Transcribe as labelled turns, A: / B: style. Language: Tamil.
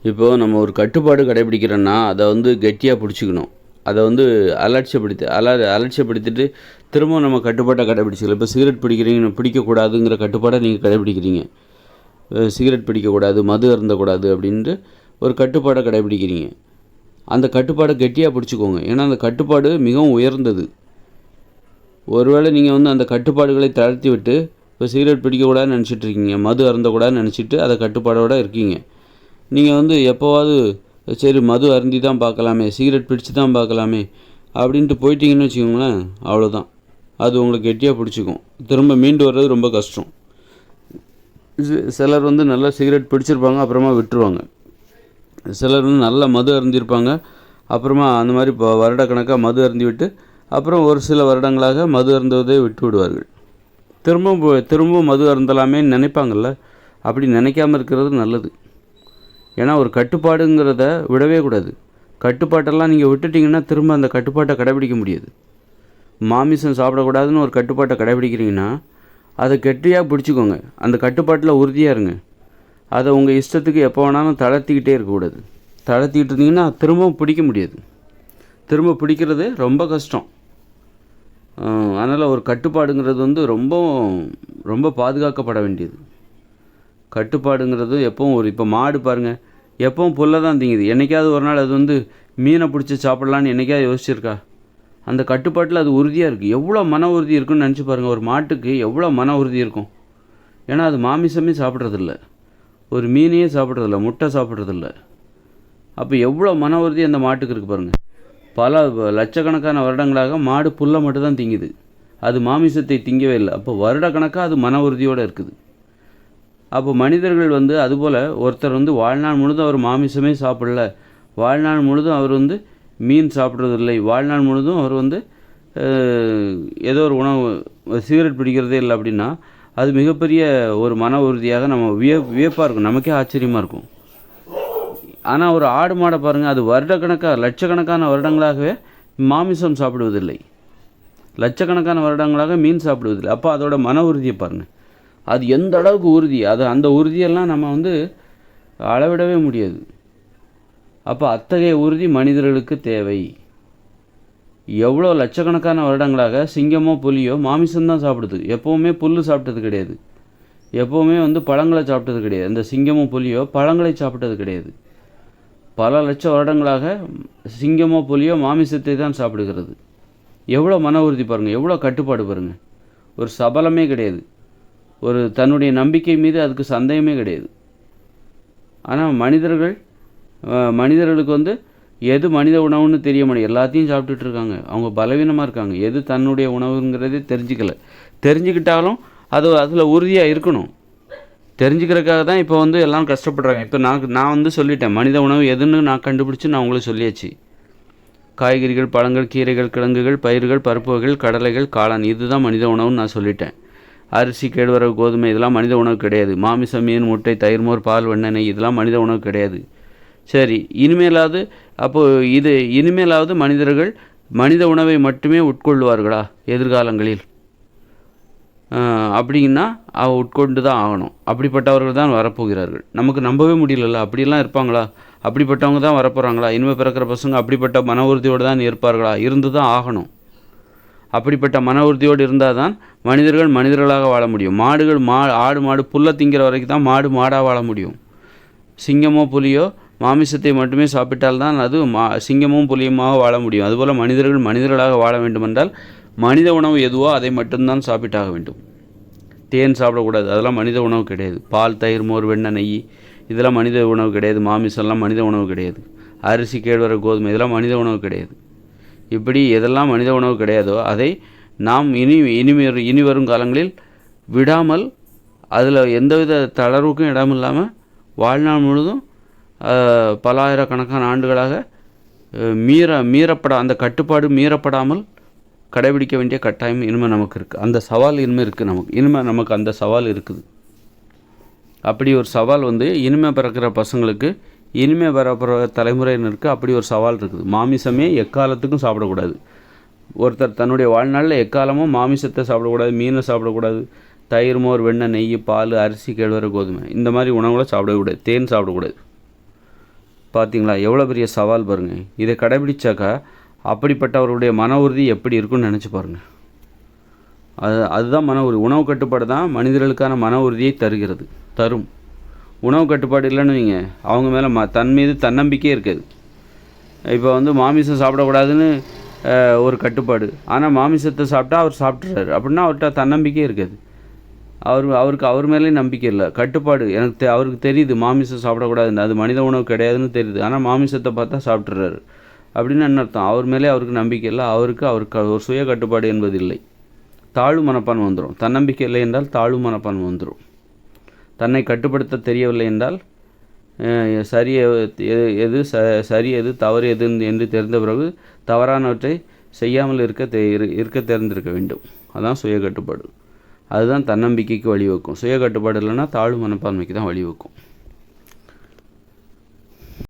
A: இப்போது நம்ம ஒரு கட்டுப்பாடு கடைபிடிக்கிறோன்னா அதை வந்து கெட்டியாக பிடிச்சிக்கணும். அதை வந்து அலட்சியப்படுத்திட்டு திரும்ப நம்ம கட்டுப்பாட்டை கடைபிடிச்சிக்கலாம். இப்போ சிகரெட் பிடிக்கக்கூடாதுங்கிற கட்டுப்பாடை நீங்கள் கடைபிடிக்கிறீங்க. சிகரெட் பிடிக்கக்கூடாது, மது அருந்தக்கூடாது அப்படின்ட்டு ஒரு கட்டுப்பாடை கடைபிடிக்கிறீங்க. அந்த கட்டுப்பாடை கெட்டியாக பிடிச்சிக்கோங்க. ஏன்னா அந்த கட்டுப்பாடு மிகவும் உயர்ந்தது. ஒருவேளை நீங்கள் வந்து அந்த கட்டுப்பாடுகளை தளர்த்தி விட்டு இப்போ சிகரெட் பிடிக்கக்கூடாதுன்னு நினச்சிட்ருக்கீங்க, மது அருந்தக்கூடாதுன்னு நினச்சிட்டு அதை கட்டுப்பாடோடு இருக்கீங்க. நீங்கள் வந்து எப்போவாவது சரி மது அருந்தி தான் பார்க்கலாமே, சிகரெட் பிடிச்சி தான் பார்க்கலாமே அப்படின்ட்டு போயிட்டீங்கன்னு வச்சுக்கோங்களேன், அவ்வளோதான். அது உங்களுக்கு கெட்டியாக பிடிச்சிக்கும். திரும்ப மீண்டு வர்றது ரொம்ப கஷ்டம். சிலர் வந்து நல்லா சிகரெட் பிடிச்சிருப்பாங்க, அப்புறமா விட்டுருவாங்க. சிலர் வந்து நல்லா மது அருந்திருப்பாங்க, அப்புறமா அந்த மாதிரி இப்போ வருடக்கணக்காக மது அருந்தி விட்டு அப்புறம் ஒரு சில வருடங்களாக மது அருந்துவதை விட்டு விடுவார்கள். திரும்பவும் மது அருந்தலாமேன்னு நினைப்பாங்கள்ல, அப்படி நினைக்காமல் இருக்கிறது நல்லது. ஏன்னா ஒரு கட்டுப்பாடுங்கிறத விடவே கூடாது. கட்டுப்பாட்டெல்லாம் நீங்கள் விட்டுட்டிங்கன்னா திரும்ப அந்த கட்டுப்பாட்டை கடைபிடிக்க முடியாது. மாமிசம் சாப்பிடக்கூடாதுன்னு ஒரு கட்டுப்பாட்டை கடைபிடிக்கிறீங்கன்னா அதை கெட்டியாக பிடிச்சிக்கோங்க. அந்த கட்டுப்பாட்டில் உறுதியாக இருங்க. அதை உங்கள் இஷ்டத்துக்கு எப்போ வேணாலும் தளர்த்திக்கிட்டே இருக்கக்கூடாது. தளர்த்திக்கிட்டு இருந்தீங்கன்னா திரும்ப பிடிக்க முடியாது. திரும்ப பிடிக்கிறது ரொம்ப கஷ்டம். அதனால் ஒரு கட்டுப்பாடுங்கிறது வந்து ரொம்ப பாதுகாக்கப்பட வேண்டியது. கட்டுப்பாடுங்கிறது எப்பவும் இப்போ மாடு பாருங்கள், எப்பவும் புல்லை தான் திங்குது. என்றைக்காவது ஒரு நாள் அது வந்து மீனை பிடிச்சி சாப்பிட்லான்னு என்றைக்காவது யோசிச்சிருக்கா? அந்த கட்டுப்பாட்டில் அது உறுதியாக இருக்குது. எவ்வளோ மன உறுதி இருக்குன்னு நினச்சி பாருங்கள். ஒரு மாட்டுக்கு எவ்வளோ மன உறுதி இருக்கும். ஏன்னா அது மாமிசமே சாப்பிட்றதில்ல, ஒரு மீனையே சாப்பிட்றதில்ல, முட்டை சாப்பிட்றதில்ல. அப்போ எவ்வளோ மன உறுதி அந்த மாட்டுக்கு இருக்குது பாருங்கள். பல லட்சக்கணக்கான வருடங்களாக மாடு புல்லை மட்டும்தான் திங்குது, அது மாமிசத்தை திங்கவே இல்லை. அப்போ வருடக்கணக்காக அது மன உறுதியோடு இருக்குது. அப்போ மனிதர்கள் வந்து அதுபோல் ஒருத்தர் வந்து வாழ்நாள் முழுதும் அவர் மாமிசமே சாப்பிடல, வாழ்நாள் முழுதும் அவர் வந்து மீன் சாப்பிட்றதில்லை, வாழ்நாள் முழுதும் அவர் வந்து ஏதோ ஒரு உணவு சிகரெட் பிடிக்கிறதே இல்லை அப்படின்னா அது மிகப்பெரிய ஒரு மன உறுதியாக நம்ம வியப்பாக இருக்கும், நமக்கே ஆச்சரியமாக இருக்கும். ஆனால் ஒரு ஆடு மாடை பாருங்கள், அது லட்சக்கணக்கான வருடங்களாகவே மாமிசம் சாப்பிடுவதில்லை, லட்சக்கணக்கான வருடங்களாக மீன் சாப்பிடுவதில்லை. அப்போ அதோட மன உறுதியை பாருங்கள், அது எந்த அளவுக்கு உறுதி. அந்த உறுதியெல்லாம் நம்ம வந்து அளவிடவே முடியாது. அப்போ அத்தகைய உறுதி மனிதர்களுக்கு தேவை. எவ்வளோ லட்சக்கணக்கான வருடங்களாக சிங்கமோ புலியோ மாமிசம்தான் சாப்பிடுது, எப்போவுமே புல் சாப்பிட்டது கிடையாது, எப்போவுமே வந்து பழங்களை சாப்பிட்டது கிடையாது. இந்த சிங்கமோ புலியோ பழங்களை சாப்பிட்டது கிடையாது. பல லட்சம் வருடங்களாக சிங்கமோ புலியோ மாமிசத்தை தான் சாப்பிடுகிறது. எவ்வளோ மன உறுதி பாருங்கள், எவ்வளோ கட்டுப்பாடு பாருங்கள். ஒரு சபலமே கிடையாது, ஒரு தன்னுடைய நம்பிக்கை மீது அதுக்கு சந்தேகமே கிடையாது. ஆனால் மனிதர்களுக்கு வந்து எது மனித உணவுன்னு தெரிய முடியும், எல்லாத்தையும் சாப்பிட்டுட்டு இருக்காங்க. அவங்க பலவீனமாக இருக்காங்க, எது தன்னுடைய உணவுங்கிறதே தெரிஞ்சுக்கிட்டாலும் அதில் உறுதியாக இருக்கணும். தெரிஞ்சுக்கிறதுக்காக தான் இப்போ வந்து எல்லாம் கஷ்டப்படுறாங்க. இப்போ நான் வந்து சொல்லிட்டேன், மனித உணவு எதுன்னு நான் கண்டுபிடிச்சி நான் உங்களுக்கு சொல்லியாச்சு. காய்கறிகள், பழங்கள், கீரைகள், கிழங்குகள், பயிர்கள், பருப்பு வகைகள், கடலைகள், காளான், இதுதான் மனித உணவுன்னு நான் சொல்லிட்டேன். அரிசி, கேழ்வரகு, கோதுமை இதெல்லாம் மனித உணவு கிடையாது. மாமிசம், மீன், முட்டை, தயிர், மோர், பால், வெண்ணெய் இதெல்லாம் மனித உணவு கிடையாது. சரி, இனிமேலாவது மனிதர்கள் மனித உணவை மட்டுமே உட்கொள்வார்களா எதிர்காலங்களில்? அப்படின்னா உட்கொண்டு தான் ஆகணும். அப்படிப்பட்டவர்கள் தான் வரப்போகிறார்கள். நமக்கு நம்பவே முடியலல்ல, அப்படிலாம் இருப்பாங்களா? அப்படிப்பட்டவங்க தான் வரப்போகிறாங்களா? இனிமேல் பிறக்கிற பசங்க அப்படிப்பட்ட மன உறுதியோடு தான் இருப்பார்களா? இருந்து தான் ஆகணும். அப்படிப்பட்ட மன உறுதியோடு இருந்தால் தான் மனிதர்கள் மனிதர்களாக வாழ முடியும். ஆடு மாடு புல்லை திங்கிற வரைக்கும் தான் மாடாக வாழ முடியும். சிங்கமோ புலியோ மாமிசத்தை மட்டுமே சாப்பிட்டால்தான் அது சிங்கமும் புலியுமாக வாழ முடியும். அதுபோல் மனிதர்கள் மனிதர்களாக வாழ வேண்டுமென்றால் மனித உணவு எதுவோ அதை மட்டும்தான் சாப்பிட்டாக வேண்டும். தேன் சாப்பிடக்கூடாது, அதெல்லாம் மனித உணவு கிடையாது. பால், தயிர், மோர், வெண்ணெய், நெய் இதெல்லாம் மனித உணவு கிடையாது. மாமிசம்லாம் மனித உணவு கிடையாது. அரிசி, கேழ்வரகு, கோதுமை இதெல்லாம் மனித உணவு கிடையாது. இப்படி எதெல்லாம் மனித உணவு கிடையாதோ அதை நாம் இனி வரும் காலங்களில் விடாமல், அதில் எந்தவித தளர்வுக்கும் இடமில்லாமல் வாழ்நாள் முழுதும் பல ஆயிரக்கணக்கான ஆண்டுகளாக அந்த கட்டுப்பாடு மீறப்படாமல் கடைபிடிக்க வேண்டிய கட்டாயம் இனிமேல் நமக்கு இருக்குது. அந்த சவால் இனிமேல் இருக்குது நமக்கு அந்த சவால் இருக்குது. அப்படி ஒரு சவால் வந்து இனிமேல் பிறக்கிற பசங்களுக்கு, இனிமேல் வரப்போகிற தலைமுறையினருக்கு அப்படி ஒரு சவால் இருக்குது. மாமிசமே எக்காலத்துக்கும் சாப்பிடக்கூடாது. ஒருத்தர் தன்னுடைய வாழ்நாளில் எக்காலமும் மாமிசத்தை சாப்பிடக்கூடாது, மீனை சாப்பிடக்கூடாது, தயிர், மோர், வெண்ணெய், நெய், பால், அரிசி, கேழ்வரகு, கோதுமை இந்த மாதிரி உணவுகளை சாப்பிடக்கூடாது, தேன் சாப்பிடக்கூடாது. பார்த்தீங்களா எவ்வளோ பெரிய சவால் பாருங்கள். இதை கடைபிடிச்சாக்கா அப்படிப்பட்டவருடைய மன உறுதி எப்படி இருக்குன்னு நினச்சி பாருங்கள். அதுதான் மன உறுதி. உணவு கட்டுப்பாடு தான் மனிதர்களுக்கான மன உறுதியை தரும். உணவு கட்டுப்பாடு இல்லைன்னு வைங்க, அவங்க மேலே தன் மீது தன்னம்பிக்கையே இருக்காது. இப்போ மாமிசம் சாப்பிடக்கூடாதுன்னு ஒரு கட்டுப்பாடு, ஆனால் மாமிசத்தை சாப்பிட்டா அவர் சாப்பிட்றாரு அப்படின்னா அவர்கிட்ட தன்னம்பிக்கையே இருக்காது. அவருக்கு அவர் மேலே நம்பிக்கை இல்லை. கட்டுப்பாடு அவருக்கு தெரியுது மாமிசம் சாப்பிடக்கூடாதுன்னு, அது மனித உணவு கிடையாதுன்னு தெரியுது, ஆனால் மாமிசத்தை பார்த்தா சாப்பிட்றாரு அப்படின்னு என்ன அர்த்தம்? அவர் மேலே அவருக்கு நம்பிக்கை இல்லை. அவருக்கு ஒரு சுய கட்டுப்பாடு என்பது இல்லை. தாழ்வு மனப்பான்மை வந்துடும். தன்னம்பிக்கை இல்லை என்றால் தாழ்வு மனப்பான்மை வந்துடும். தன்னை கட்டுப்படுத்த தெரியவில்லை என்றால் சரி எது தவறு எது என்று தெரிந்த பிறகு தவறானவற்றை செய்யாமல் இருக்க தேர்ந்தெடுக்க வேண்டும். அதுதான் சுய கட்டுப்பாடு. அதுதான் தன்னம்பிக்கைக்கு வழிவகுக்கும். சுய கட்டுப்பாடு இல்லைன்னா தாழ்வு மனப்பான்மைக்கு தான் வழிவகுக்கும்.